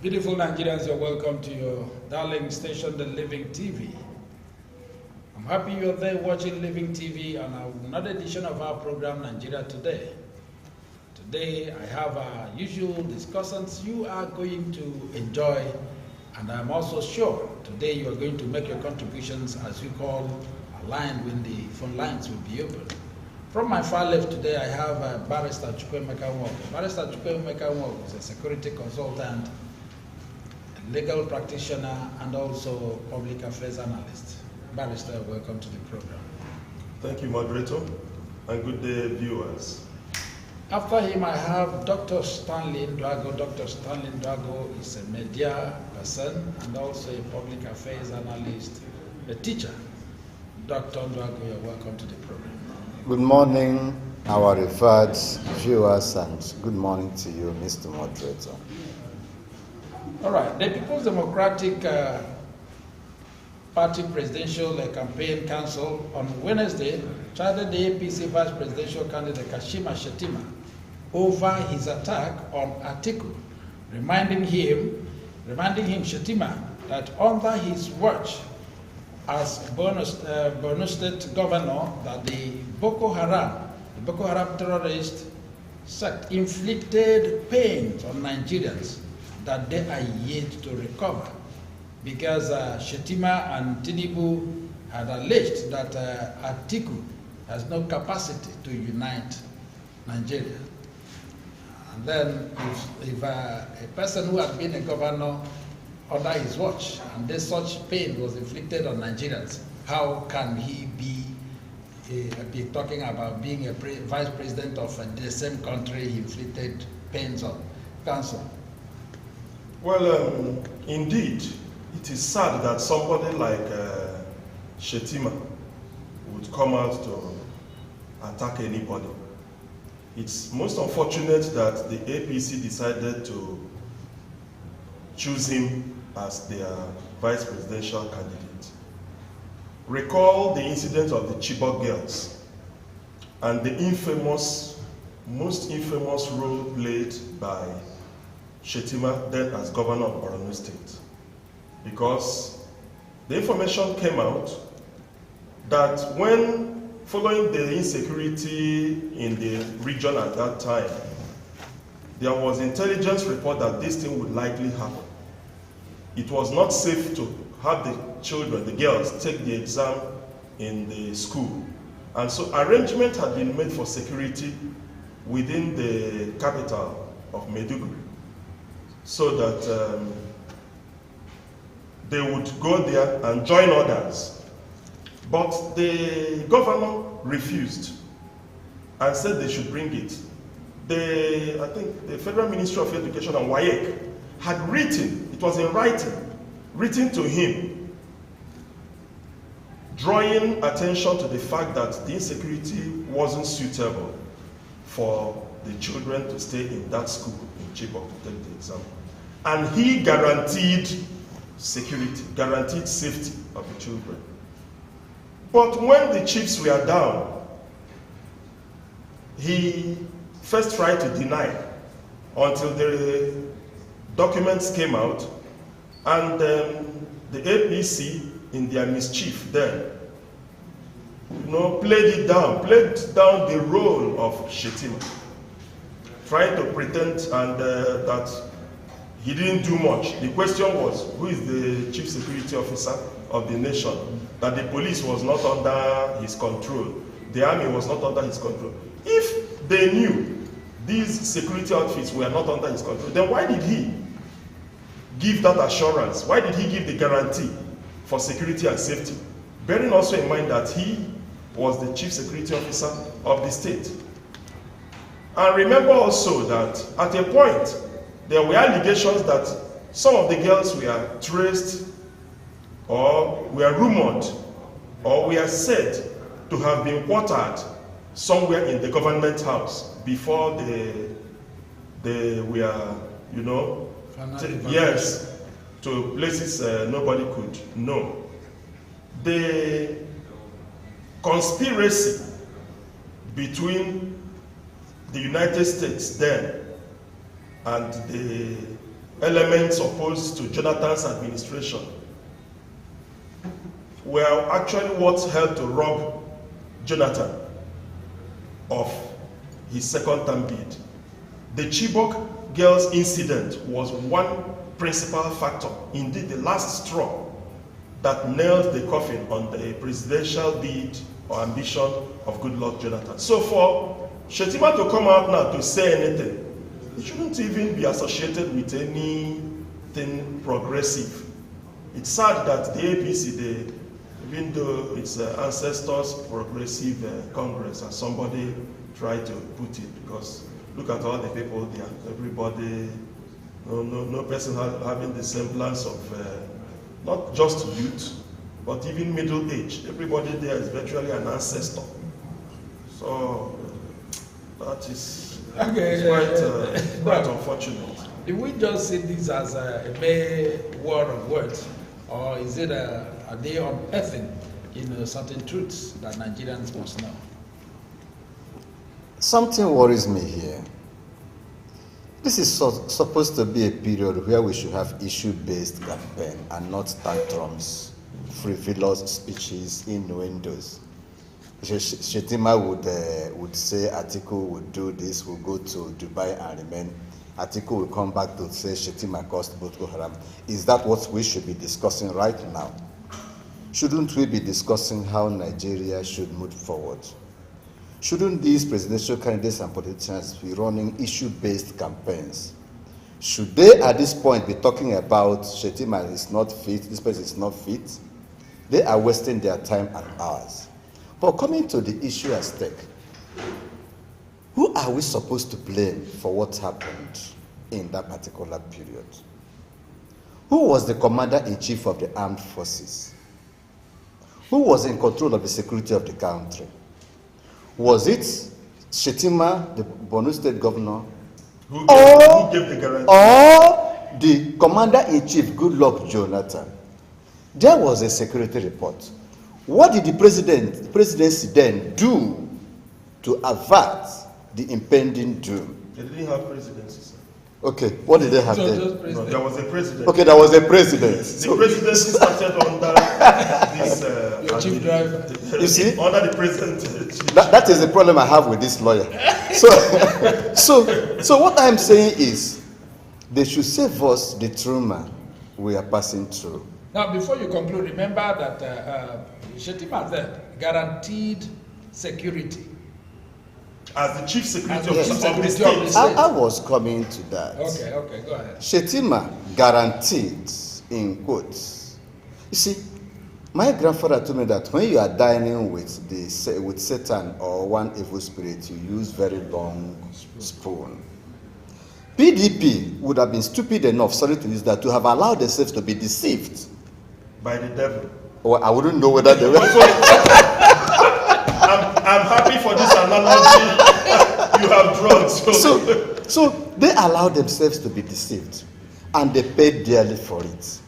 Beautiful Nigerians, you're welcome to your darling station, the Living TV. I'm happy you're there watching Living TV on another edition of our program, Nigeria Today. Today, I have our usual discussants you are going to enjoy, and I'm also sure today you are going to make your contributions, as you call, aligned when the phone lines will be open. From my far left today, I have Barrister Chukwuemeka Nwogu. Barrister Chukwuemeka Nwogu is a security consultant, legal practitioner, and also public affairs analyst. Barrister, welcome to the program. Thank you, moderator, and good day, viewers. After him, I have Dr. Stanley Ndwago. Dr. Stanley Ndwago is a media person and also a public affairs analyst, a teacher. Dr. Ndwago, you're welcome to the program. Good morning, our referred viewers, and good morning to you, Mr. Moderator. All right, the People's Democratic Party Presidential Campaign Council on Wednesday charged the APC Vice Presidential candidate Kashima Shettima over his attack on Atiku, reminding him, Shettima, that under his watch as Borno State Governor, that the Boko Haram terrorist sect inflicted pains on Nigerians that they are yet to recover, because Shettima and Tinubu had alleged that Atiku has no capacity to unite Nigeria. And then if a person who had been a governor under his watch and then such pain was inflicted on Nigerians, how can he be talking about being a vice president of the same country he inflicted pains on? Council. Well, indeed, it is sad that somebody like Shettima would come out to attack anybody. It's most unfortunate that the APC decided to choose him as their vice presidential candidate. Recall the incident of the Chibok girls and the most infamous role played by Shettima, then as governor of Borno State, because the information came out that when, following the insecurity in the region at that time, there was intelligence report that this thing would likely happen. It was not safe to have the children, the girls, take the exam in the school. And so arrangement had been made for security within the capital of Maiduguri, so that they would go there and join others. But the governor refused and said they should bring it. I think the Federal Ministry of Education and WAEC had written, it was in writing, written to him, drawing attention to the fact that the insecurity wasn't suitable for the children to stay in that school in Chibok to take the exam. And he guaranteed security, guaranteed safety of the children. But when the chiefs were down, he first tried to deny until the documents came out, and the APC, in their mischief then, played down the role of Shettima, trying to pretend that he didn't do much. The question was, who is the chief security officer of the nation? That the police was not under his control, the army was not under his control. If they knew these security outfits were not under his control, then why did he give that assurance? Why did he give the guarantee for security and safety? Bearing also in mind that he was the chief security officer of the state. And remember also that at a point, there were allegations that some of the girls were traced or were rumored or were said to have been quartered somewhere in the government house before they were, yes, to places nobody could know. The conspiracy between the United States then and the elements opposed to Jonathan's administration were actually what helped to rob Jonathan of his second term bid. The Chibok girls incident was one principal factor, indeed the last straw, that nailed the coffin on the presidential bid or ambition of Goodluck Jonathan. So for Shettima to come out now to say anything, it shouldn't even be associated with anything progressive. It's sad that the APC, even though it's ancestors' progressive Congress, as somebody tried to put it, because look at all the people there. Everybody, no person having the semblance of not just youth, but even middle age. Everybody there is virtually an ancestor. So that is quite unfortunate. Do we just see this as a mere war of words, or is it are they unearthing certain truths that Nigerians must know? Something worries me here. This is supposed to be a period where we should have issue-based campaign and not tantrums, frivolous speeches, innuendos. Shettima would say Atiku would do this, will go to Dubai and remain. Atiku will come back to say Shettima caused Boko Haram. Is that what we should be discussing right now? Shouldn't we be discussing how Nigeria should move forward? Shouldn't these presidential candidates and politicians be running issue-based campaigns? Should they at this point be talking about Shettima is not fit, this person is not fit? They are wasting their time and hours. But coming to the issue at stake, who are we supposed to blame for what happened in that particular period? Who was the commander-in-chief of the armed forces? Who was in control of the security of the country? Was it Shettima, the Borno State governor, who gave the guarantee? Or the commander-in-chief, Goodluck Jonathan? There was a security report. What did the presidency then do to avert the impending doom? They didn't have presidency, sir. Okay, what did they have then? No, there was a president. Okay, there was a president. The presidency started under this your chief driver. You see? Under the president. That is the problem I have with this lawyer. So what I'm saying is, they should save us the trauma we are passing through. Now, before you conclude, remember that Shettima then guaranteed security. As the chief security As of the the chief security state. of I was coming to that. Okay, go ahead. Shettima guaranteed, in quotes. You see, my grandfather told me that when you are dining with Satan or one evil spirit, you use very long spoon. PDP would have been stupid enough, sorry to use that, to have allowed themselves to be deceived By the devil. Well, I wouldn't know whether they were. I'm happy for this analogy you have drawn. So they allowed themselves to be deceived, and they paid dearly for it.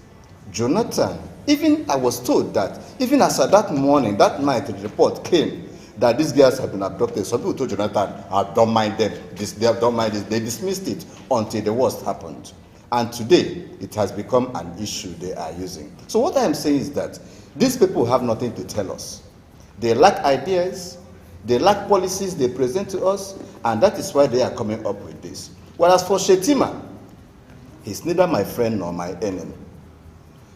Jonathan, even I was told that, even as at that morning, that night, the report came that these girls have been abducted. Some people told Jonathan, don't mind them, don't mind this. They dismissed it until the worst happened. And today, it has become an issue they are using. So what I am saying is that these people have nothing to tell us. They lack ideas, they lack policies they present to us, and that is why they are coming up with this. Whereas for Shettima, he's neither my friend nor my enemy.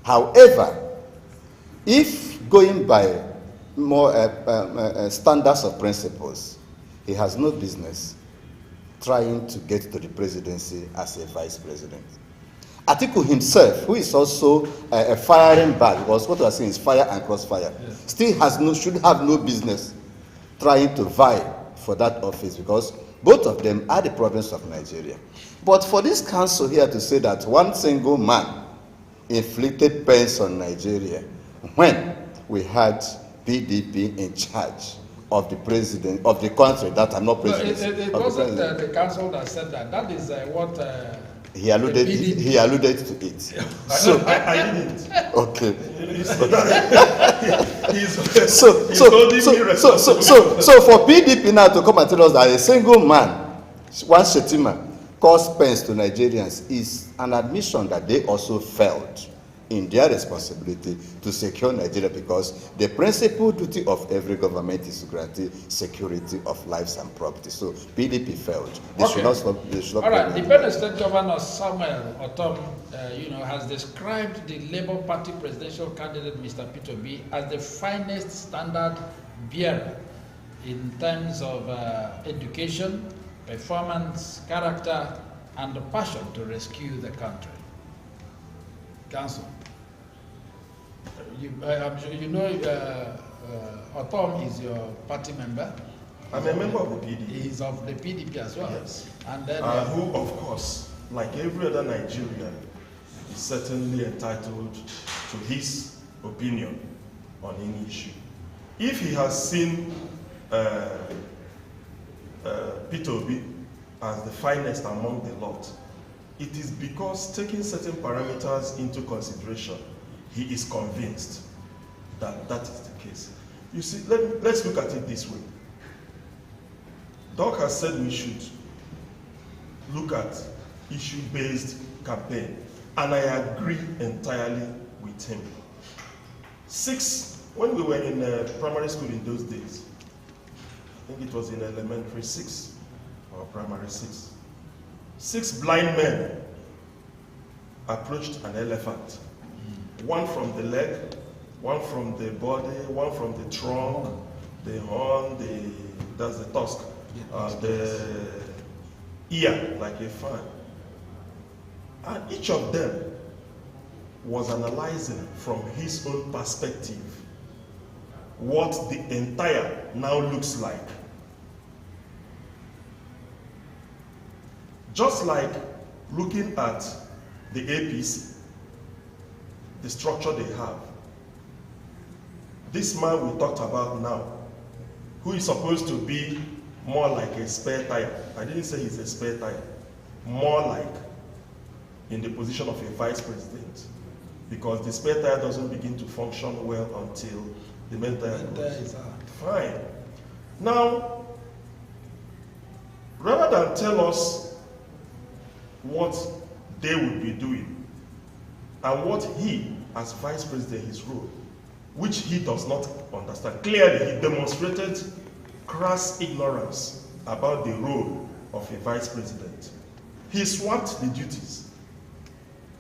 However, if going by more standards of principles, he has no business trying to get to the presidency as a vice president. Atiku himself, who is also a firing bag, because what we are saying is fire and crossfire, yes, still should have no business trying to vie for that office, because both of them are the province of Nigeria. But for this council here to say that one single man inflicted pains on Nigeria, when we had PDP in charge of the president of the country, that I'm not president. No, it wasn't the council that said that. That is what he alluded to it. So I didn't. Okay. So for PDP now to come and tell us that a single man, one Shettima, cause pains to Nigerians is an admission that they also failed in their responsibility to secure Nigeria, because the principal duty of every government is to guarantee security of lives and property. So PDP failed. They should not stop. They should not. All right. The Benue State Governor Samuel Otom, has described the Labour Party presidential candidate Mr. Peter Obi as the finest standard bearer in terms of education, performance, character, and the passion to rescue the country. Council. I'm sure you know Otom is your party member. I'm a member of the PDP. He's of the PDP as well. Yes. And then who, of course, like every other Nigerian, is certainly entitled to his opinion on any issue. If he has seen Peter Obi as the finest among the lot, it is because, taking certain parameters into consideration, he is convinced that that is the case. You see, let's look at it this way. Doc has said we should look at issue-based campaign, and I agree entirely with him. When we were in primary school in those days, I think it was in elementary 6 or primary 6, 6 blind men approached an elephant. One from the leg, one from the body, one from the trunk, the horn, that's the tusk, the ear, like a fan. And each of them was analyzing from his own perspective what the entire now looks like. Just like looking at the APC, the structure they have. This man we talked about now, who is supposed to be more like a spare tire. I didn't say he's a spare tire. More like in the position of a vice president. Because the spare tire doesn't begin to function well until the main tire goes. Fine. Now, rather than tell us what they would be doing, and what he, as vice president, his role, which he does not understand. Clearly, he demonstrated crass ignorance about the role of a vice president. He swapped the duties.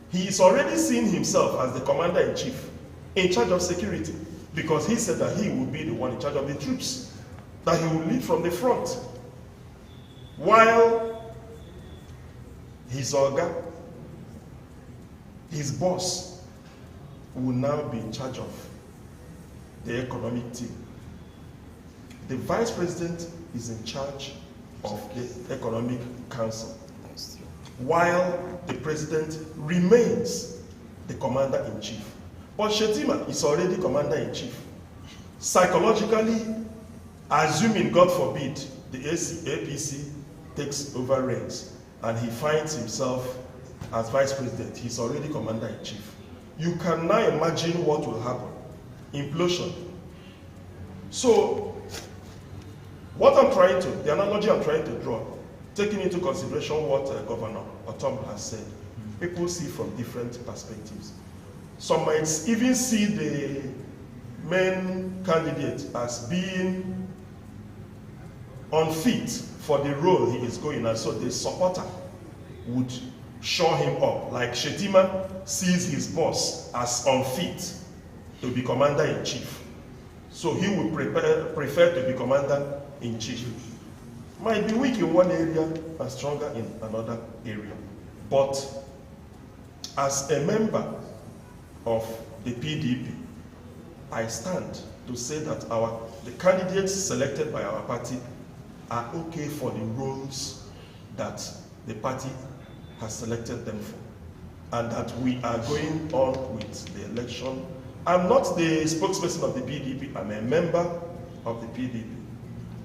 He is already seeing himself as the commander-in-chief, in charge of security, because he said that he would be the one in charge of the troops, that he would lead from the front, while his Oga, his boss, will now be in charge of the economic team. The vice president is in charge of the economic council, while the president remains the commander-in-chief. But Shetima is already commander-in-chief. Psychologically, assuming, God forbid, the APC takes over reins and he finds himself as vice president, he's already commander-in-chief. You can now imagine what will happen. Implosion. So, the analogy I'm trying to draw, taking into consideration what Governor Otom has said, people see from different perspectives. Some might even see the main candidate as being unfit for the role he is going, and so the supporter would shore him up. Like Shetima sees his boss as unfit to be commander-in-chief. So he would prefer to be commander-in-chief. Might be weak in one area and stronger in another area. But as a member of the PDP, I stand to say that the candidates selected by our party are okay for the roles that the party has selected them for, and that we are going on with the election. I'm not the spokesperson of the PDP, I'm a member of the PDP.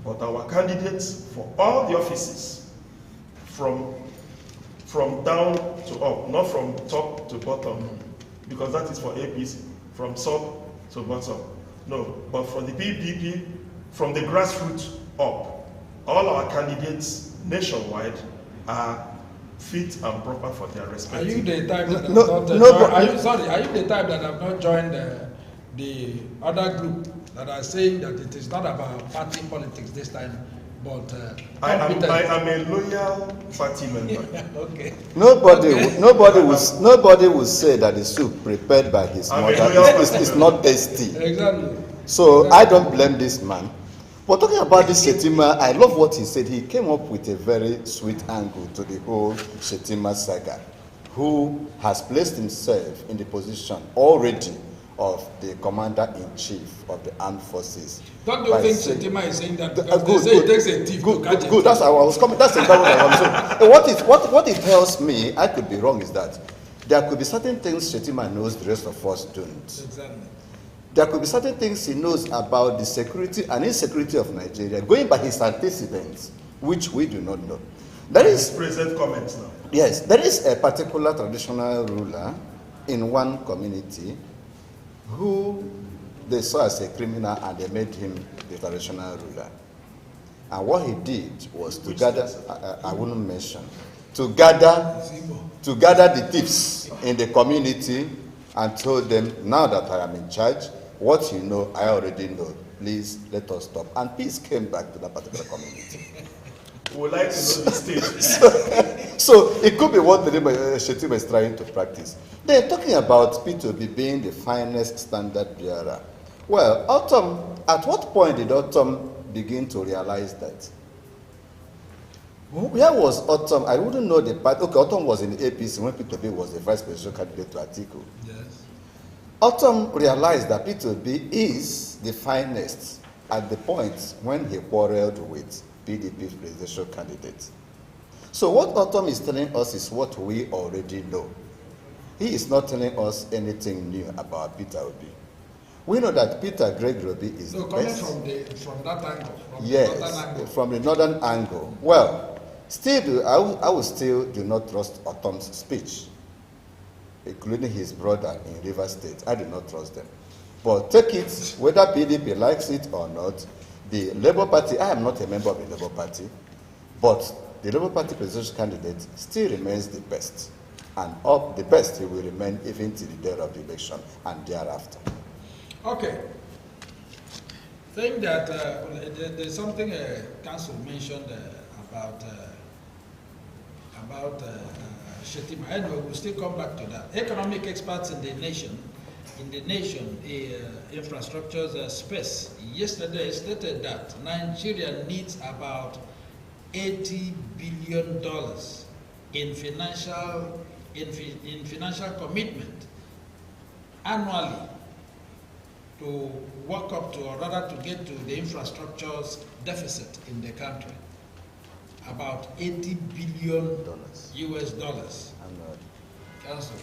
But our candidates for all the offices, from down to up, not from top to bottom, because that is for APC, from top to bottom. No, but for the PDP, from the grassroots up, all our candidates nationwide are fit and proper for their respective. Are you the type that No, have not no, joined, but- are you the type that have not joined the other group that are saying that it is not about party politics this time, but I am competence? a loyal party member. Okay. Nobody will say that the soup prepared by his I'm a mother loyal is party not tasty. Exactly. So I don't blame this man. But talking about this Shetima, I love what he said. He came up with a very sweet angle to the whole Shetima saga, who has placed himself in the position already of the commander-in-chief of the armed forces. Don't you by think saying- Shetima is saying that Good, because they say it takes a thief to catch a good. thief? That's how I was coming. That's exactly what I was saying. What it tells me, I could be wrong, is that there could be certain things Shetima knows the rest of us don't. Exactly. There could be certain things he knows about the security and insecurity of Nigeria, going by his antecedents, which we do not know. There His is, present comments now. yes, there is a particular traditional ruler in one community who they saw as a criminal and they made him the traditional ruler. And what he did was to gather, I wouldn't mention, to gather the thieves in the community and told them, now that I am in charge, what you know, I already know. Please let us stop. And peace came back to that particular community. We would like to know the state. So it could be what the Shetima is trying to practice. They're talking about P2B being the finest standard bearer. Well, at what point did Autumn begin to realize that? Where was Autumn? I wouldn't know the part. Okay, Autumn was in the APC when P2B was the vice presidential candidate to Atiku. Yes. Autumn realized that P2B is the finest at the point when he quarreled with PDP's presidential candidate. So what Autumn is telling us is what we already know. He is not telling us anything new about Peter Obi. We know that Peter Greg Obi is So the coming best. from that angle, from the northern Yes, angle. from the northern angle. Well, still, I will still do not trust Autumn's speech, including his brother in River State. I do not trust them. But take it, whether PDP likes it or not, the Labour Party, I am not a member of the Labour Party, but the Labour Party presidential candidate still remains the best. And of the best, he will remain even till the day of the election and thereafter. Okay. Think that there's something Council mentioned about Shetima. Anyway, we'll still come back to that. Economic experts in the nation, infrastructure space, yesterday stated that Nigeria needs about $80 billion in financial commitment annually to work up to, or rather to get to the infrastructure's deficit in the country. About $80 billion US dollars. Council.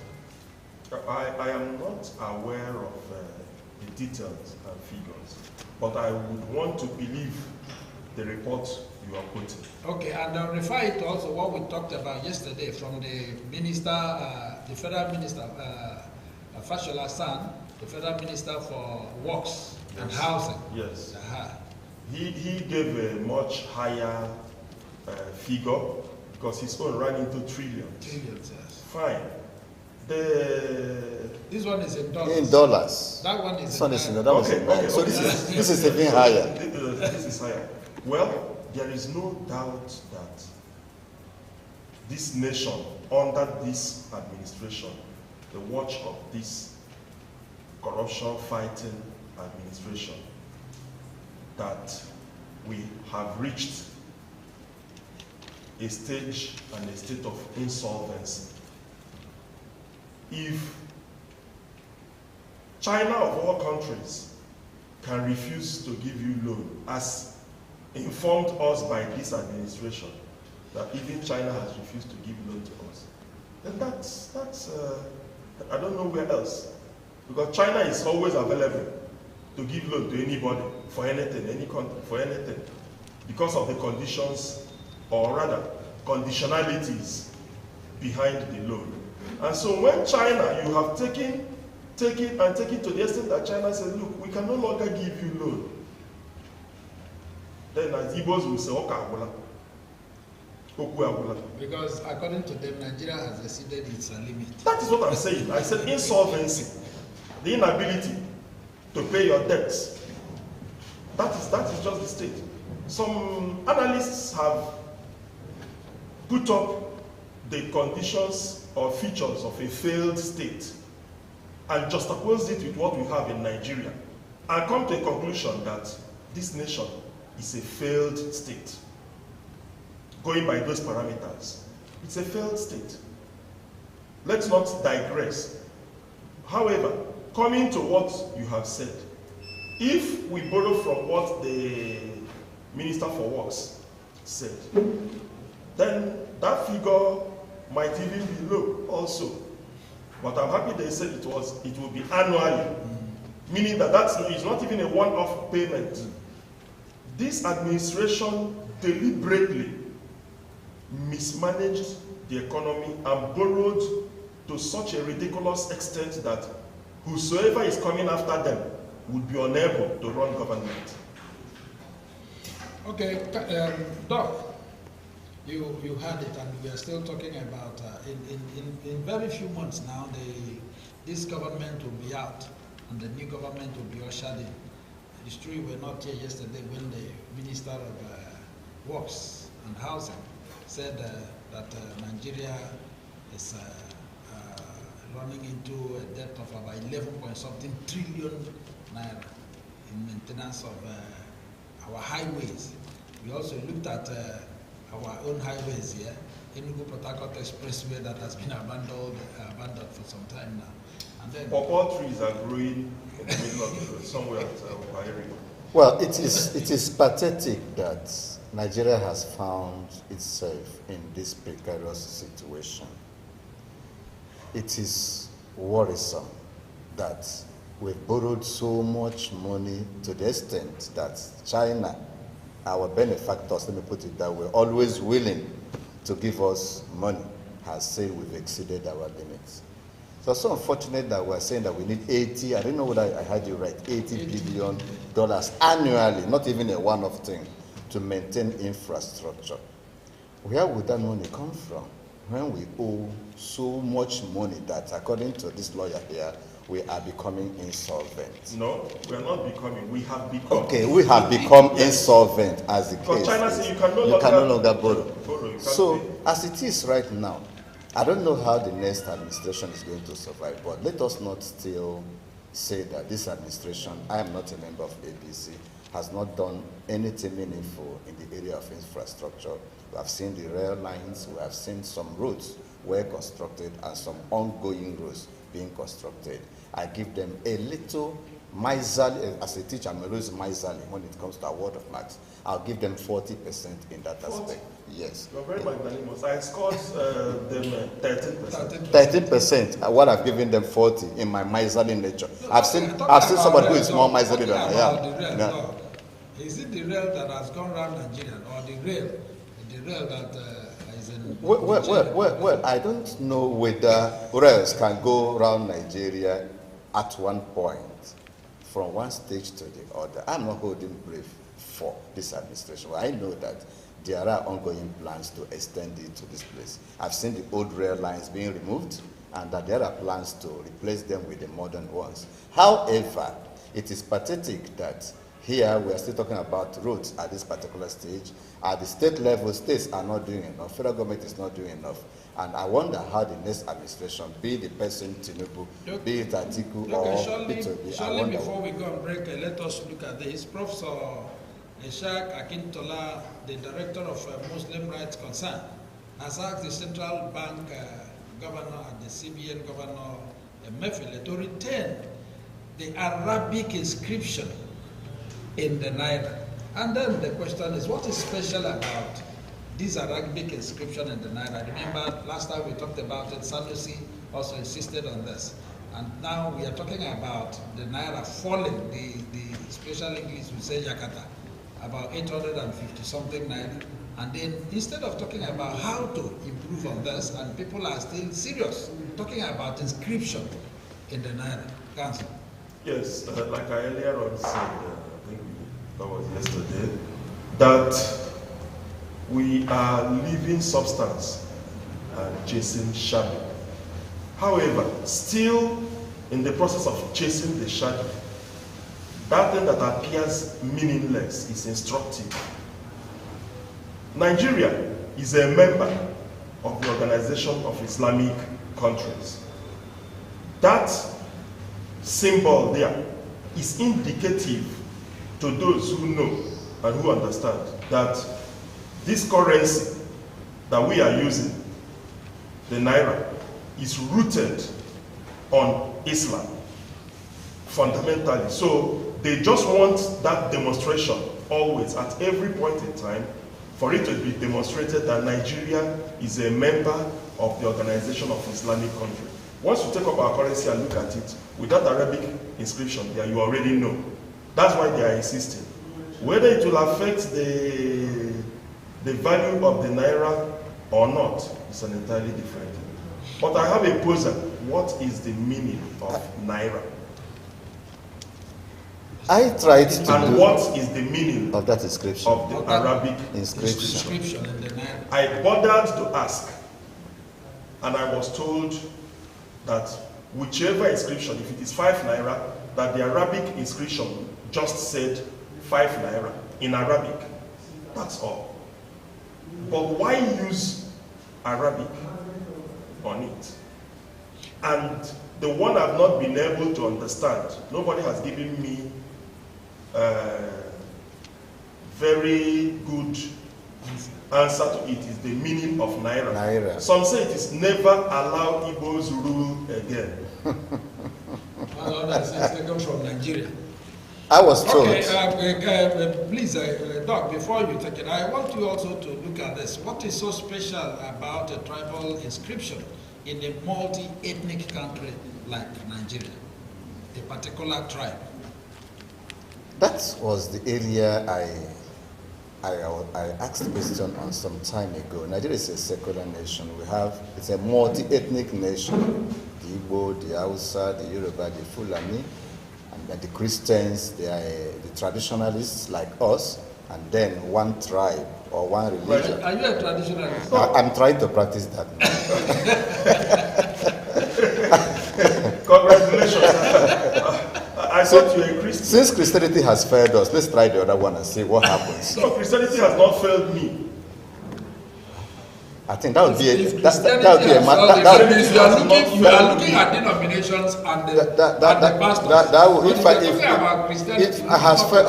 I am not aware of the details and figures, but I would want to believe the report you are quoting. Okay, and I'll refer it to also what we talked about yesterday from the minister, the federal minister, Fashola San, the federal minister for works and housing. Yes. Uh-huh. He gave a much higher figure because his own ran into trillions. Trillions, yes. Fine. This one is in dollars. In dollars. That one is This one is in in dollars. Okay. So this is even higher. This is higher. Well, there is no doubt that this nation, under this administration, the watch of this corruption-fighting administration, that we have reached a stage and a state of insolvency. If China of all countries can refuse to give you loan, as informed us by this administration, that even China has refused to give loan to us, then that's I don't know where else. Because China is always available to give loan to anybody, for anything, any country, for anything, because of the conditions, or rather, conditionalities behind the loan. And so when China, you have taken to the extent that China says, look, we can no longer give you loan. Then as Igbos will say, Because according to them, Nigeria has exceeded its limit. That is what I'm saying. I said insolvency, the inability to pay your debts. That is just the state. Some analysts have put up the conditions or features of a failed state and juxtaposed it with what we have in Nigeria and come to a conclusion that this nation is a failed state. Going by those parameters, it's a failed state. Let's not digress. However, coming to what you have said, if we borrow from what the Minister for Works said, then that figure might even be low also. But I'm happy they said it will be annually, meaning that is not even a one-off payment. This administration deliberately mismanaged the economy and borrowed to such a ridiculous extent that whosoever is coming after them would be unable to run government. Okay, Doc, you heard it, and we are still talking about in very few months now. This government will be out, and the new government will be ushered in. It's true we were not here yesterday when the Minister of Works and Housing said that Nigeria is running into a debt of about 11-point-something trillion naira in maintenance of our highways. We also looked at our own highways here, Enugu-Port Harcourt Expressway that has been abandoned for some time now. And then pawpaw trees are growing in the middle of the road, somewhere at Bahari. Well, it is pathetic that Nigeria has found itself in this precarious situation. It is worrisome that we've borrowed so much money to the extent that China, our benefactors, let me put it that way, always willing to give us money, has said we've exceeded our limits. So it's so unfortunate that we're saying that we need 80, I don't know whether I heard you right, $80 billion annually, not even a one-off thing, to maintain infrastructure. Where would that money come from when we owe so much money that, according to this lawyer here, we are becoming insolvent? No, we are not becoming, we have become. Okay, we have become insolvent as the case. China is. says you can no longer borrow. So, as it is right now, I don't know how the next administration is going to survive, but let us not still say that this administration, I am not a member of ABC, has not done anything meaningful in the area of infrastructure. We have seen the rail lines, we have seen some roads were constructed and some ongoing roads being constructed. I give them a little miserly, as a teacher, I'm always miserly when it comes to award of marks. I'll give them 40% in that aspect. Yes. You're very magnanimous. I scored them 13%. 13%. What I've given them 40 in my miserly nature. I've seen somebody who is more miserly than I am. No. Is it the rail that has gone around Nigeria, or the rail that is in? Well, I don't know whether rails can go around Nigeria at one point, from one stage to the other. I'm not holding brief for this administration. I know that there are ongoing plans to extend it to this place. I've seen the old rail lines being removed, and that there are plans to replace them with the modern ones. However, it is pathetic that here we are still talking about roads at this particular stage. At the state level, states are not doing enough. Federal government is not doing enough. And I wonder how the next administration, be the person Tinubu, be it Atiku or Itobi. Surely before we go on break, let us look at this. Professor Ishaq Akintola, the director of Muslim Rights Concern, has asked the central bank governor and the CBN governor Emefiele to retain the Arabic inscription in the Naira. And then the question is, what is special about this Arabic inscription in the Naira? Remember, last time we talked about it, Sanusi also insisted on this. And now we are talking about the Naira falling, the special English we say Yakata, about 850 something Naira. And then instead of talking about how to improve on this, and people are still serious, talking about inscription in the Naira. Council. Yes, like I earlier on said, I think that was yesterday, that We are living substance and chasing shadow. However, still in the process of chasing the shadow, that thing that appears meaningless is instructive. Nigeria is a member of the Organization of Islamic Countries. That symbol there is indicative to those who know and who understand that this currency that we are using, the Naira, is rooted on Islam, fundamentally. So they just want that demonstration always, at every point in time, for it to be demonstrated that Nigeria is a member of the Organization of Islamic Countries. Once you take up our currency and look at it, with that Arabic inscription there, you already know. That's why they are insisting. Whether it will affect the value of the Naira or not is an entirely different thing. But I have a poser. What is the meaning of Naira? I tried to and what is the meaning of that inscription, of the Arabic inscription in the Naira. I bothered to ask, and I was told that whichever inscription, if it is 5 Naira, that the Arabic inscription just said 5 Naira in Arabic. That's all. But why use Arabic on it? And the one I've not been able to understand, nobody has given me very good answer to it, is the meaning of Naira. Naira. Some say it is never allow Igbos rule again. Well, that's taken from Nigeria. I was told. Okay, please, Doc, before you take it, I want you also to look at this. What is so special about a tribal inscription in a multi-ethnic country like Nigeria, a particular tribe? That was the area I asked the question on some time ago. Nigeria is a secular nation. It's a multi-ethnic nation. The Igbo, the Hausa, the Yoruba, the Fulani, and the Christians, they are the traditionalists like us, and then one tribe or one religion. Are you a traditionalist? I'm trying to practice that now. Congratulations. I thought you were a Christian. Since Christianity has failed us, let's try the other one and see what happens. No, Christianity has not failed me. I think that would be a If matter. You are looking at denominations and the pastors. If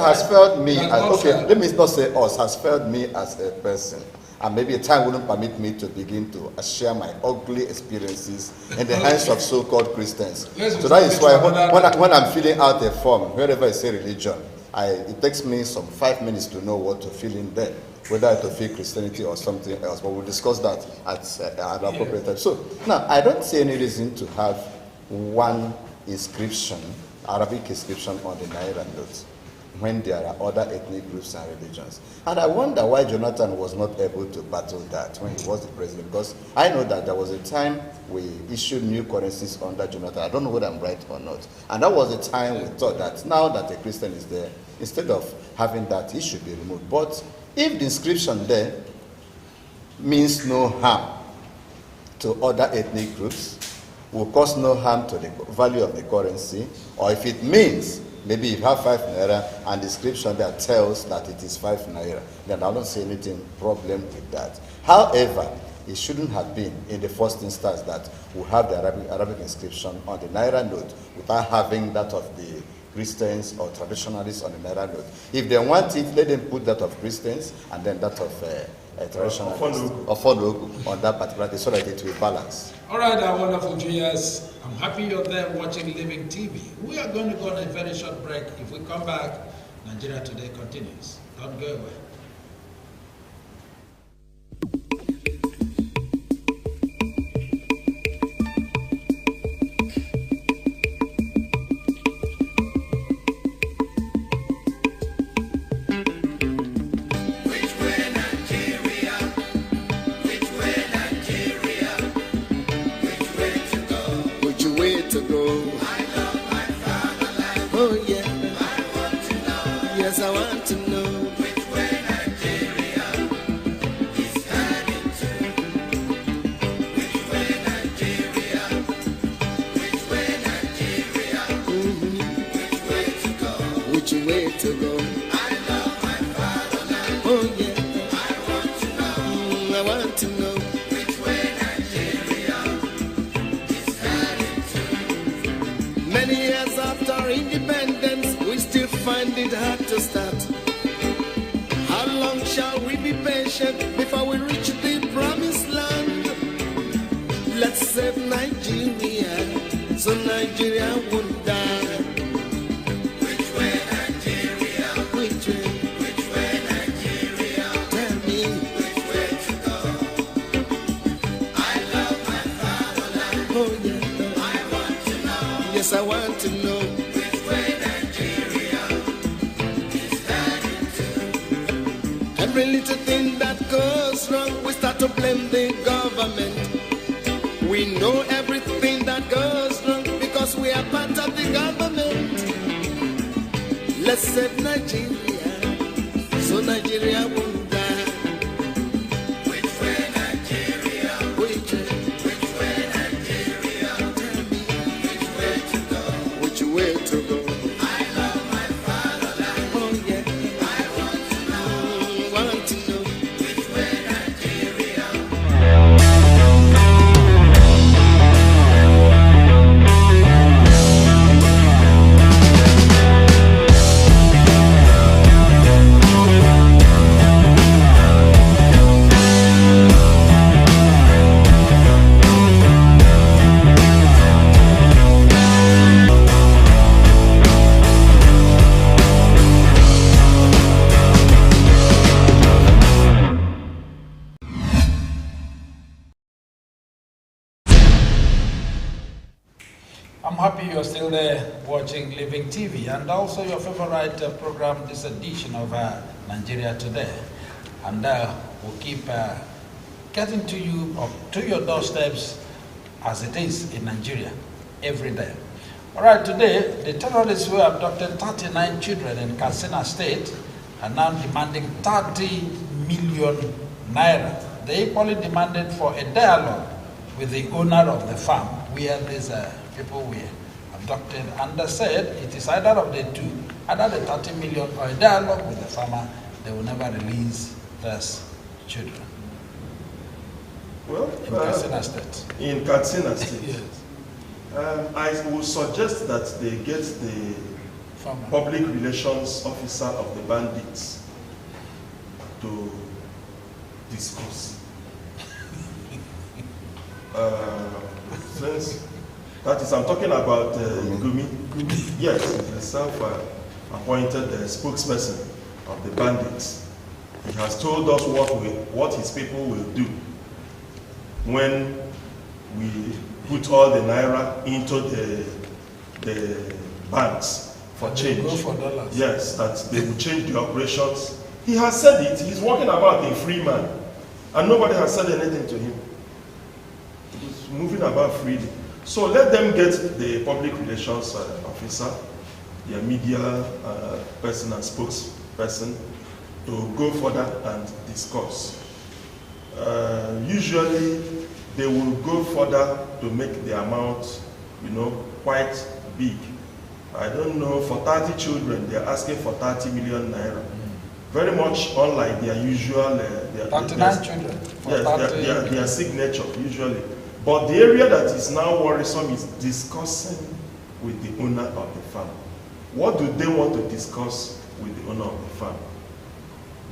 has failed me, let me not say us, has failed me as a person. And maybe time wouldn't permit me to begin to share my ugly experiences in the hands of so-called Christians. So that is why when I'm filling out a form, wherever I say religion, it takes me some 5 minutes to know what to fill in there, whether to fill Christianity or something else. But we'll discuss that at an appropriate time. So now, I don't see any reason to have one inscription, Arabic inscription on the Naira note, when there are other ethnic groups and religions. And I wonder why Jonathan was not able to battle that when he was the president, because I know that there was a time we issued new currencies under Jonathan. I don't know whether I'm right or not. And that was the time we thought that now that a Christian is there, instead of having that, he should be removed. But if the inscription there means no harm to other ethnic groups, will cause no harm to the value of the currency, or if it means maybe you have 5 Naira and the inscription that tells that it is 5 Naira, then I don't see anything problem with that. However, it shouldn't have been in the first instance that we have the Arabic inscription on the Naira note without having that of the Christians or traditionalists on the Naira note. If they want it, let them put that of Christians and then that of traditionalists or Fonogu on that particular day so that it will balance. All right, our wonderful viewers, I'm happy you're there watching Living TV. We are going to go on a very short break. If we come back, Nigeria Today continues. Don't go away. I want to know which way. which way to go. I love my fatherland. Oh yeah, I want to know. I want to know Which way Nigeria is heading to. Many years after independence, we still find it hard to start. How long shall we be patient before we reach the promised land? Let's save Nigeria, so Nigeria won't die. Which way Nigeria? Which way? Which way Nigeria? Tell me. Which way to go? I love my fatherland. Oh yeah, I want to know. yes I want to know. Which way Nigeria is heading to. Every little thing that goes wrong, we start to blame the government. We know everything that goes wrong because we are part of the government. Let's save Nigeria, so Nigeria won't die. Which way Nigeria? Which way? Which way Nigeria? Tell me, Which way to go? which way to go? I love my fatherland. Oh yeah, I want to know. want to know. Which way Nigeria? I'm happy you're still there watching Living TV and also your favorite program, this edition of Nigeria Today. And we'll keep getting to you, or to your doorsteps as it is in Nigeria every day. All right, today, the terrorists who abducted 39 children in Katsina State are now demanding 30 million naira. They equally demanded for a dialogue with the owner of the farm where these people were abducted, and they said it is either of the two, either the 30 million or a dialogue with the farmer. They will never release those children. Well, In Katsina State. in Katsina State, Yes. I would suggest that they get the Farmer. public relations officer of the bandits to discuss. Since that is, I'm talking about Gumi. Yes, he's the self-appointed spokesperson of the bandits. He has told us what his people will do when we put all the naira into the banks for change. Go for dollars. Yes, that they will change the operations. He has said it. He's walking about a free man, and nobody has said anything to him. He's moving about freely. So let them get the public relations officer, their media person and spokesperson, to go further and discuss. Usually, they will go further to make the amount, quite big. I don't know, for 30 children, they're asking for 30 million naira. Very much unlike their usual... 39 children. Yes, their signature, usually. But the area that is now worrisome is discussing with the owner of the farm. What do they want to discuss with the owner of the farm?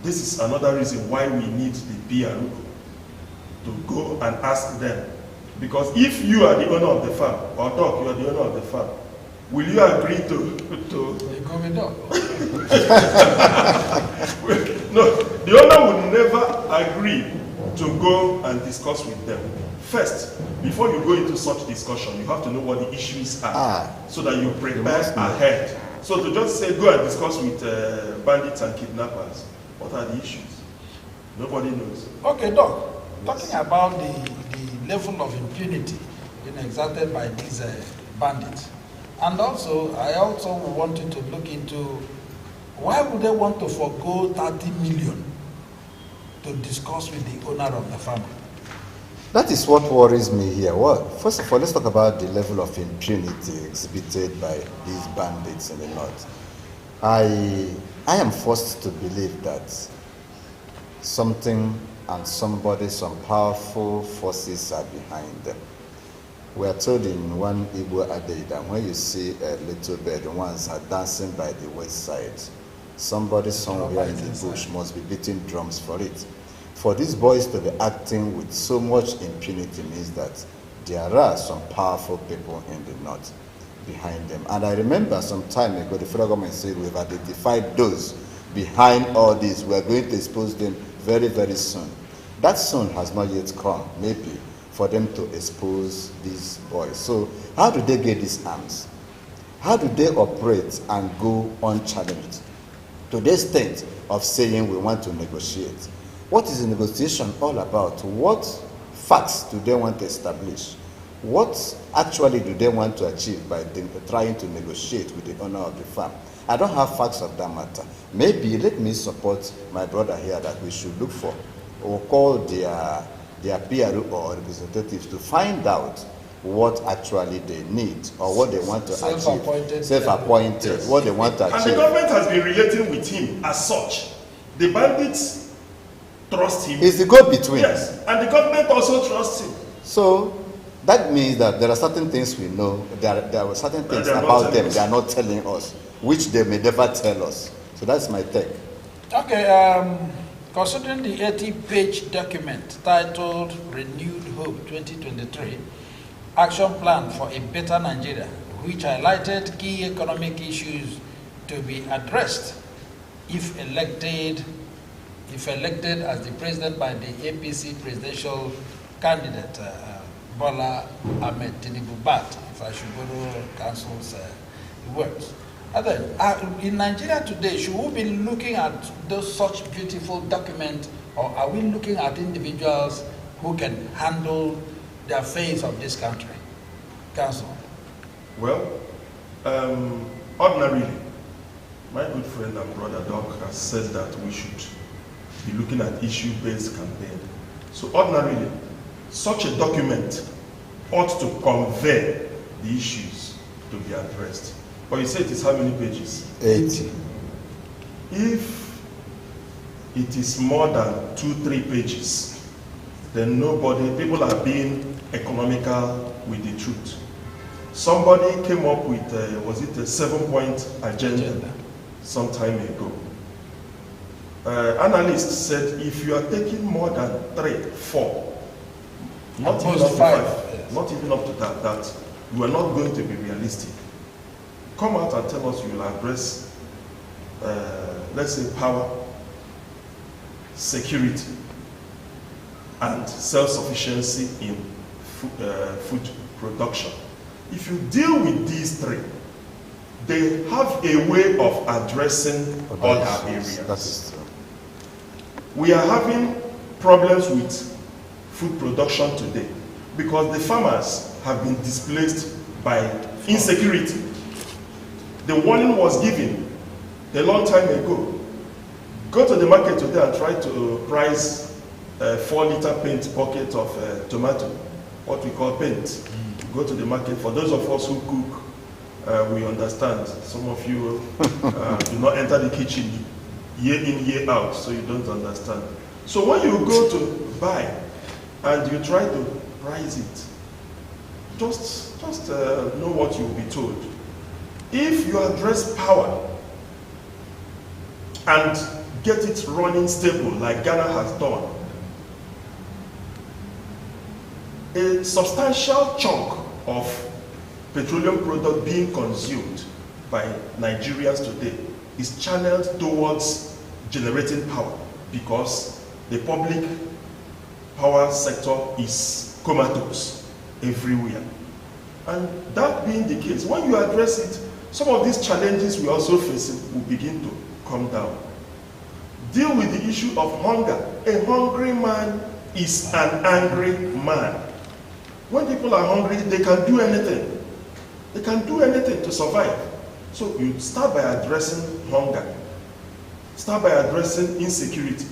This is another reason why we need the PRO to go and ask them. Because if you are the owner of the farm, or Doc, you are the owner of the farm, will you agree to... You go with Doc. No, the owner will never agree to go and discuss with them. First, before you go into such discussion, you have to know what the issues are, so that you prepare ahead. So to just say, go and discuss with bandits and kidnappers, what are the issues? Nobody knows. Okay, Doc, talking about the level of impunity exerted by these bandits, and also, I also wanted to look into why would they want to forgo 30 million to discuss with the owner of the farm? That is what worries me here. Well, first of all, let's talk about the level of impunity exhibited by these bandits in the north. I am forced to believe that something and somebody, some powerful forces are behind them. We are told in one Igbo adage that when you see a little bird, the ones are dancing by the wayside. Somebody somewhere in the bush must be beating drums for it. For these boys to be acting with so much impunity means that there are some powerful people in the north behind them. And I remember some time ago, the federal government said we've identified those behind all this. We're going to expose them very, very soon. That soon has not yet come, maybe, for them to expose these boys. So how do they get these arms? How do they operate and go unchallenged to the extent of saying we want to negotiate? What is the negotiation all about? What facts do they want to establish? What actually do they want to achieve by trying to negotiate with the owner of the farm? I don't have facts of that matter. Maybe let me support my brother here that we should look for or call their PRO or representatives to find out what actually they need or what they want to achieve. Self-appointed, yes. What they want to achieve. And the government has been relating with him as such. The bandits trust him. It's the go-between. Yes, and the government also trusts him. So that means that there are certain things we know, there are certain things about them they are not telling us, which they may never tell us. So that's my take. Okay, considering the 80-page document titled Renewed Hope 2023, Action Plan for a Better Nigeria, which highlighted key economic issues to be addressed if elected as the president by the APC presidential candidate, Bola Ahmed Tinubu Bat, if I should borrow council's words. And then, in Nigeria today, should we be looking at those such beautiful documents, or are we looking at individuals who can handle the affairs of this country? Council. Well, ordinarily, my good friend and brother Doc has said that we should be looking at issue-based campaign. So ordinarily, such a document ought to convey the issues to be addressed. But you say it is how many pages? 80. If it is more than 2-3 pages, then people are being economical with the truth. Somebody came up with, was it a 7-point agenda some time ago? Analysts said if you are taking more than 3, 4, not even up to 5, not even up to that you are not going to be realistic. Come out and tell us you will address, let's say, power, security, and self-sufficiency in food production. If you deal with these 3, they have a way of addressing other areas. That is true. We are having problems with food production today because the farmers have been displaced by insecurity. The warning was given a long time ago. Go to the market today and try to price a 4-liter paint bucket of tomato, what we call paint. Go to the market. For those of us who cook, we understand. Some of you do not enter the kitchen year in, year out, so you don't understand. So when you go to buy and you try to price it, just know what you'll be told. If you address power and get it running stable like Ghana has done, a substantial chunk of petroleum product being consumed by Nigerians today is channeled towards generating power because the public power sector is comatose everywhere. And that being the case, when you address it, some of these challenges we also facing will begin to come down. Deal with the issue of hunger. A hungry man is an angry man. When people are hungry, they can do anything. They can do anything to survive. So you start by addressing hunger. Start by addressing insecurity.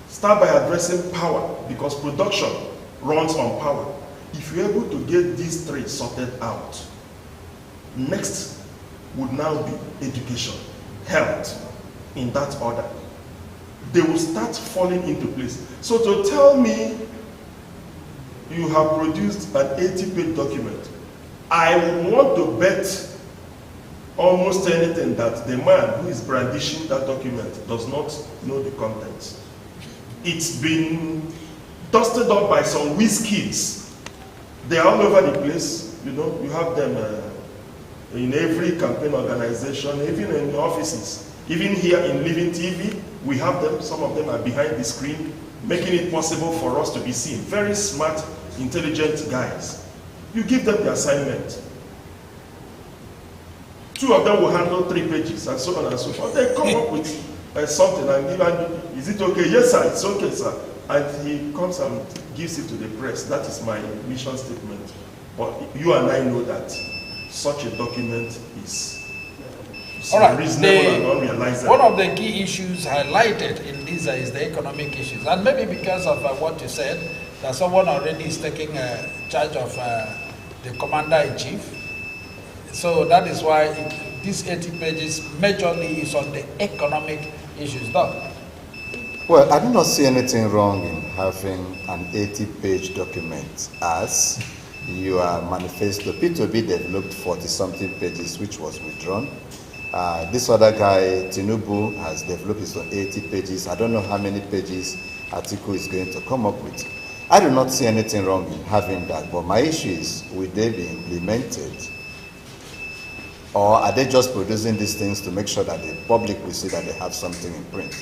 Start by addressing power, because production runs on power. If you're able to get these 3 sorted out, next would now be education, health, in that order. They will start falling into place. So to tell me you have produced an 80-page document, I would want to bet almost anything that the man who is brandishing that document does not know the contents. It's been dusted up by some whiz kids. They are all over the place. You know, you have them in every campaign organization, even in offices. Even here in Living TV, we have them. Some of them are behind the screen, making it possible for us to be seen. Very smart, intelligent guys. You give them the assignment. 2 of them will handle 3 pages, and so on and so forth. They come up with something and give, and is it okay? Yes, sir, it's okay, sir. And he comes and gives it to the press. That is my mission statement. But you and I know that such a document is reasonable and unrealizable. One of the key issues highlighted in this is the economic issues. And maybe because of what you said, that someone already is taking charge of the commander-in-chief. So that is why these 80 pages majorly is on the economic issues done. Well, I do not see anything wrong in having an 80-page document as your manifesto. P2B developed 40-something pages, which was withdrawn. This other guy, Tinubu, has developed his own 80 pages. I don't know how many pages Atiku is going to come up with. I do not see anything wrong in having that, but my issue is, will they be implemented? Or are they just producing these things to make sure that the public will see that they have something in print?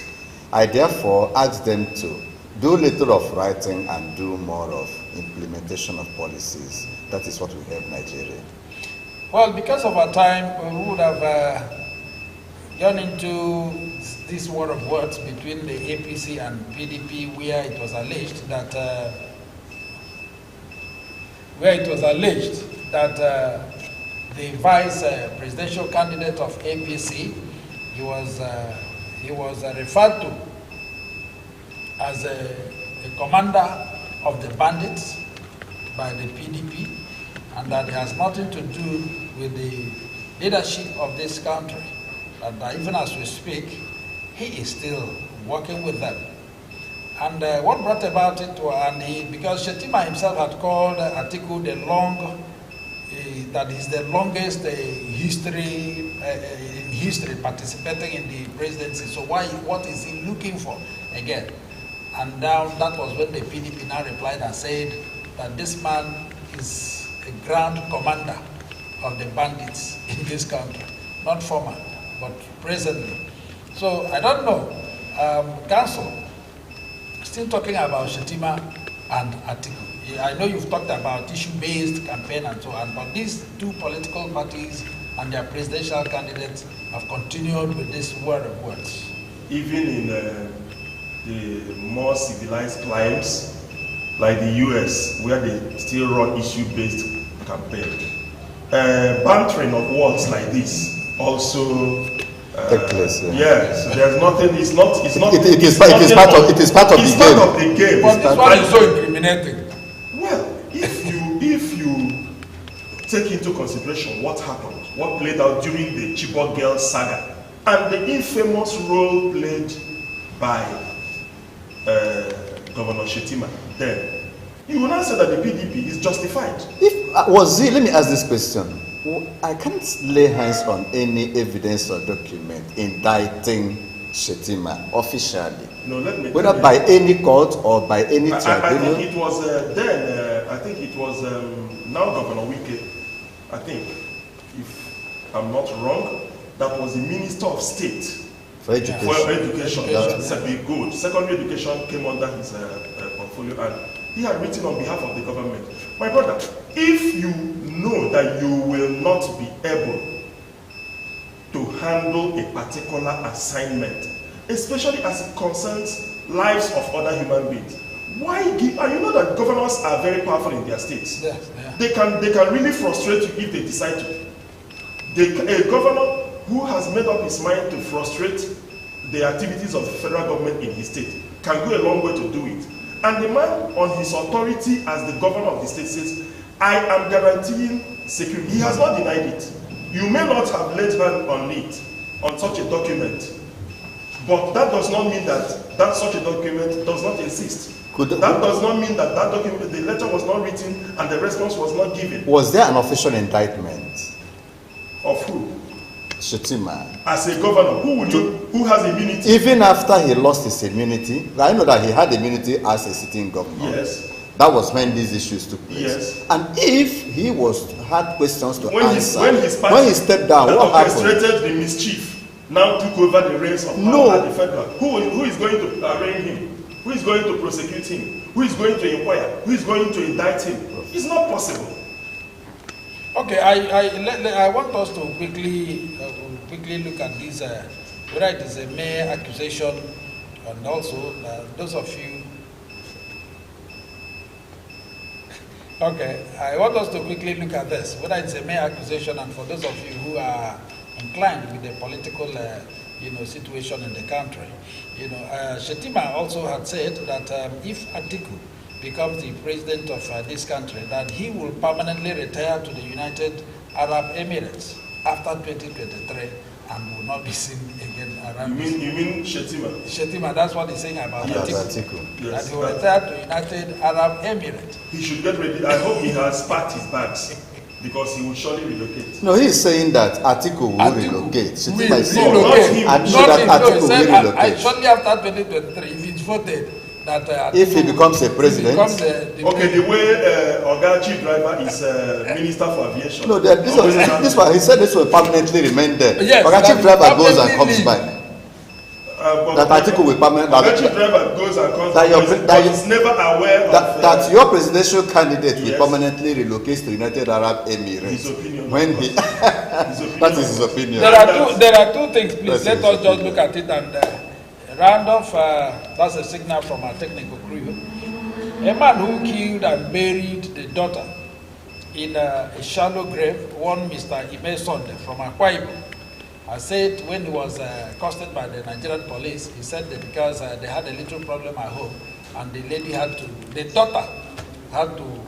I therefore ask them to do little of writing and do more of implementation of policies. That is what will help Nigeria. Well, because of our time, we would have gone into this war of words between the APC and PDP, where it was alleged that the vice presidential candidate of APC, he was referred to as a commander of the bandits by the PDP, and that it has nothing to do with the leadership of this country. That even as we speak, he is still working with them. And what brought about it, because Shetima himself had called Atiku the that is the longest history in history participating in the presidency. So what is he looking for again? And now that was when the PDP now replied and said that this man is a grand commander of the bandits in this country, not former, but presently. So I don't know, Council, still talking about Shetima and Atiku. I know you've talked about issue-based campaign and so on, but these 2 political parties and their presidential candidates have continued with this war of words. Even in the more civilized climes, like the US, where they still run issue-based campaign, bantering of words like this also take place. Yeah, so there's nothing. It is part of the game. But this one is so incriminating. Well, if you take into consideration what happened, what played out during the Chibok Girls saga, and the infamous role played by Governor Shetima, then you will not say that the PDP is justified. Let me ask this question. I can't lay hands on any evidence or document indicting Shetima officially. No, whether by any court or by any tribunal. I think it was now Governor Wike, I think, if I'm not wrong, that was the Minister of State for education. That's good. Secondary education came under his portfolio, and he had written on behalf of the government. My brother, if you know that you will not be able to handle a particular assignment, especially as it concerns lives of other human beings, why give? And you know that governors are very powerful in their states. Yes, yeah. They can really frustrate you if they decide to. A governor who has made up his mind to frustrate the activities of the federal government in his state can go a long way to do it. And the man on his authority as the governor of the state says, I am guaranteeing security. He has not denied it. You may not have laid hand on it, on such a document, but that does not mean that such a document does not exist. That does not mean that document, the letter was not written and the response was not given. Was there an official indictment? Of who? Shettima. As a governor, who has immunity? Even after he lost his immunity, I know that he had immunity as a sitting governor. Yes. That was when these issues took place. Yes. And if he had questions to when answer, when he stepped down, that what happened? orchestrated the mischief now took over the reins of power at the federal. Who is going to arraign him? Who is going to prosecute him? Who is going to inquire? Who is going to indict him? It's not possible. Okay, I want us to quickly look at this, whether it is a mere accusation, and also those of you. Okay, I want us to quickly look at this, whether it's a mere accusation, and for those of you who are inclined with the political, situation in the country, Shettima also had said that if Atiku becomes the president of this country, that he will permanently retire to the United Arab Emirates after 2023 and will not be seen again around. You mean Shettima? Shettima, that's what he's saying about Atiku. Yes. That he will retire to United Arab Emirates. He should get ready. I hope he has packed his bags because he will surely relocate. No, he is saying that Atiku will relocate. Shettima is saying relocate. that Atiku will relocate. Shortly after 2023, if it's voted, that if he becomes a president. The way Oga Chief Driver is Minister for Aviation. No, this one, he said this will permanently remain there. Yes, Oga Chief Driver goes and comes back. That Atiku will permanently. Oga Chief Driver goes and comes back, but he's never aware of that your presidential candidate will permanently relocate to United Arab Emirates. His opinion. When he, that is his opinion. There are two things, please. Let us just look at it and. Round off, that's a signal from our technical crew. A man who killed and buried the daughter in a shallow grave, one Mr. Ime Sonde from Akwa Ibom, has said when he was accosted by the Nigerian police, he said that because they had a little problem at home and the daughter had to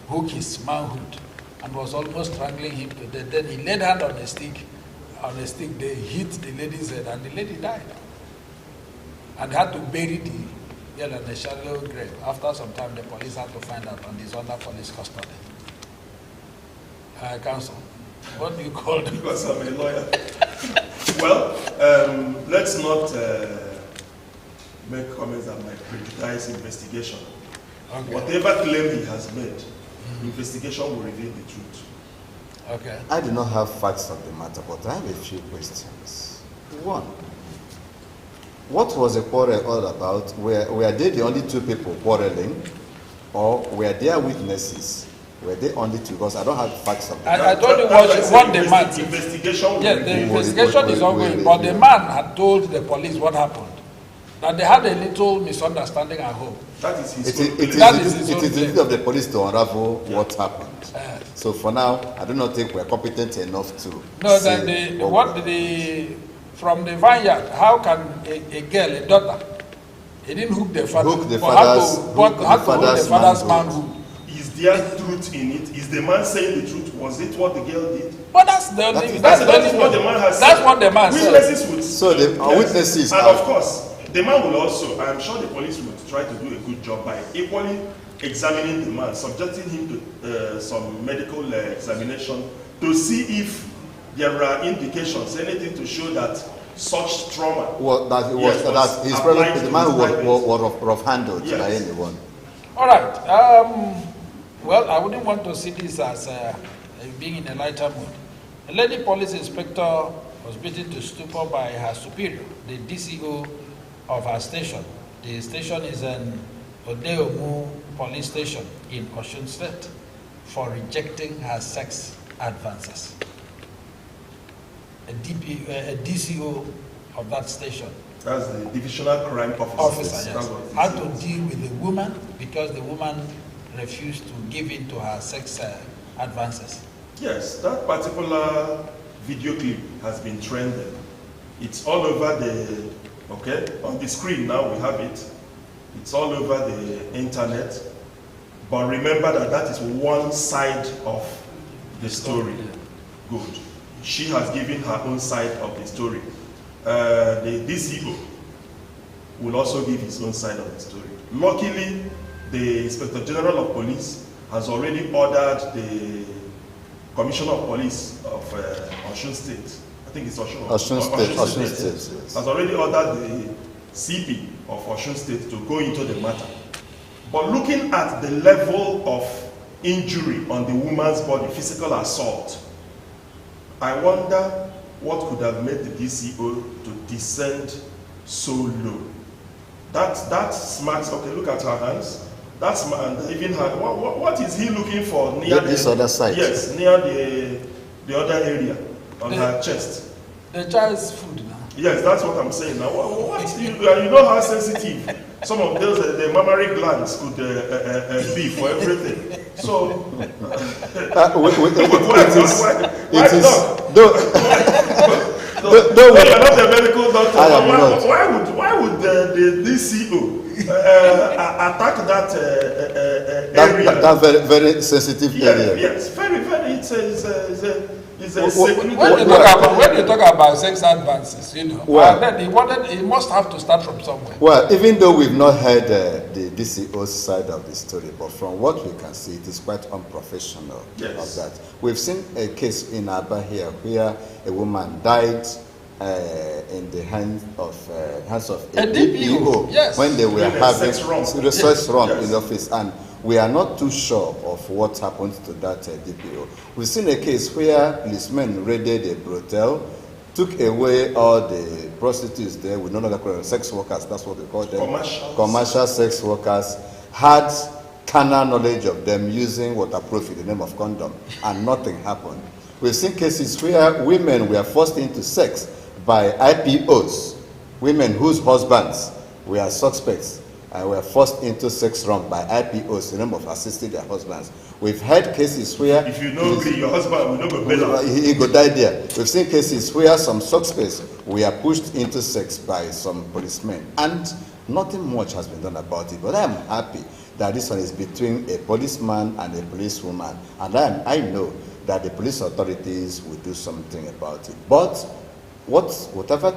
hook his manhood and was almost strangling him to death. Then he laid hand on a stick. They hit the lady's head and the lady died. And had to bury the girl in a shallow grave. After some time, the police had to find out and he's under police custody. Counsel, what do you call them? Because I'm a lawyer. Well, let's not make comments that might prejudice investigation. Okay. Whatever claim he has made, investigation will reveal the truth. Okay. I do not have facts on the matter, but I have a few questions. One. What was the quarrel all about? Were they the only two people quarreling, or were there witnesses? Were they only two? Because I don't have facts on that. I told you what the man. Investigation. Yes, the investigation is ongoing, but the man had told the police what happened. That they had a little misunderstanding at home. That is his It is the duty of the police to unravel what happened. So for now, I do not think we are competent enough to. No, then from the vineyard, how can a girl, a daughter, he didn't hook the father, hook the father's manhood. Is there truth in it? Is the man saying the truth? Was it what the girl did? But that's what the man has said. That's what the man said. Witnesses would. So the witnesses. And of course, the man will also, I am sure the police would try to do a good job by equally examining the man, subjecting him to some medical examination to see if there are indications, anything to show that such trauma. Well, that his brother, the man was rough-handled by anyone. All right. Well, I wouldn't want to see this as being in a lighter mood. A lady police inspector was beaten to stupor by her superior, the DCO of her station. The station is an Odeomu police station in Osun State for rejecting her sex advances. A DCO of that station. That's the divisional crime officer. Yes. Had to deal with the woman because the woman refused to give in to her sex advances. Yes, that particular video clip has been trending. It's all over on the screen now we have it. It's all over the internet. But remember that is one side of the story. Good. she has given her own side of the story. The DCO will also give his own side of the story. Luckily, the Inspector General of Police has already ordered the Commissioner of Police of Osun State, I think it's Osun State, yes. has already ordered the CP of Osun State to go into the matter. But looking at the level of injury on the woman's body, physical assault, I wonder what could have made the DCO to descend so low. That smart, okay, look at her hands. That's even her, what is he looking for near this other side? Yes, near the other area on her chest. The child's food now. Yes, that's what I'm saying now. You know how sensitive some of those the mammary glands could be for everything. So you're not a medical doctor. Why would the DCO attack that area? That very, very sensitive area. Yes, very, very. It's a when you talk about sex advances, you know, then he must have to start from somewhere. Well, even though we've not heard the DCO's side of the story, but from what we can see, it is quite unprofessional. Yes. Of that. We've seen a case in Aba here where a woman died in the hands of a DPO yes. when they were having sex wrong in the office, and we are not too sure of what happened to that DPO. We've seen a case where policemen raided a brothel, took away all the prostitutes there. We no longer call them sex workers, that's what we call them. Commercial sex workers, had carnal knowledge of them using waterproof in the name of condom, and nothing happened. We've seen cases where women were forced into sex by IPOs, women whose husbands were suspects and were forced into sex wrong by IPOs in the name of assisting their husbands. We've had cases where if you know your husband will not go bail. He go die there. We've seen cases where some suspects were pushed into sex by some policemen, and nothing much has been done about it. But I am happy that this one is between a policeman and a policewoman, and I know that the police authorities will do something about it. But whatever thing